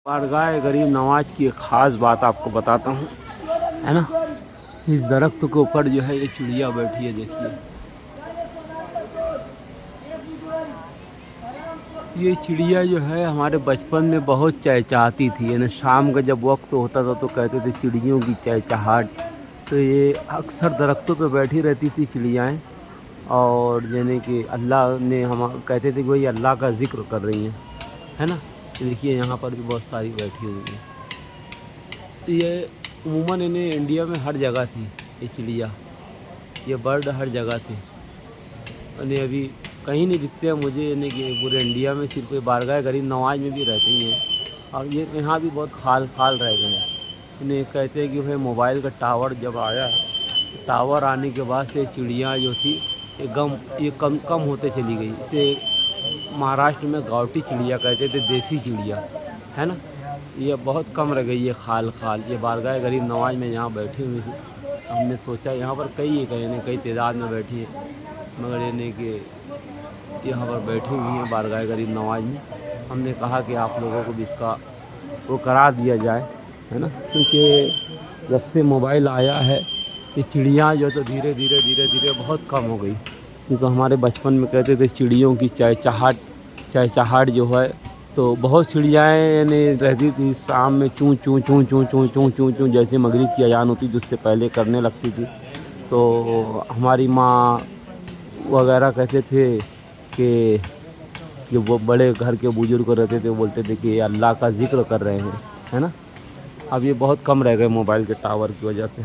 बारगाह गरीब नवाज की एक ख़ास बात आपको बताता हूँ, है ना। इस درخت के ऊपर जो है ये चिड़िया बैठी है, देखिए। ये चिड़िया जो है हमारे बचपन में बहुत चहचहाती थी, यानी शाम का जब वक्त होता था तो कहते थे चिड़ियों की चहचहाट। तो ये अक्सर दरख्तों पे बैठी रहती थी चिड़ियाएँ, और यानी कि अल्लाह ने हम कहते थे कि वही अल्लाह का ज़िक्र कर रही हैं, है ना। देखिए यहाँ पर भी बहुत सारी बैठी हुई हैं। तो ये उमूमन इन्हें इंडिया में हर जगह थी ये चिड़िया, ये बर्ड हर जगह थे। यानी अभी कहीं नहीं दिखते हैं मुझे, यानी कि पूरे इंडिया में सिर्फ ये बारगाह गरीब नवाज में भी रहती हैं, और ये यहाँ भी बहुत खाल रह गए हैं। इन्हें कहते हैं कि भाई मोबाइल का टावर जब आया, टावर आने के बाद से चिड़िया जो थी ये कम होते चली गई। इसे महाराष्ट्र में गावटी चिड़िया कहते थे, देसी चिड़िया, है ना। ये बहुत कम रह गई है खाल। ये बारगाह गरीब नवाज में यहाँ बैठी हुई थी। हमने सोचा यहाँ पर कई तादाद में बैठी हैं, मगर ये नहीं कि यहाँ पर बैठी हुई हैं बारगाह गरीब नवाज में। हमने कहा कि आप लोगों को भी इसका वो करा दिया जाए, है ना, क्योंकि जब से मोबाइल आया है ये चिड़िया जो तो धीरे धीरे बहुत कम हो गई। क्योंकि हमारे बचपन में कहते थे चिड़ियों की चहचहाट जो है, तो बहुत चिड़ियाएँ यानी रहती थी। शाम में चूँ चूँ चूँ चूँ चूँ चूँ चूँ चूँ जैसे मगरिब की अजान होती थी उससे पहले करने लगती थी। तो हमारी माँ वगैरह कहते थे कि जो वो बड़े घर के बुजुर्ग रहते थे वो बोलते थे कि अल्लाह का ज़िक्र कर रहे हैं, है ना। अब ये बहुत कम रह गए मोबाइल के टावर की वजह से।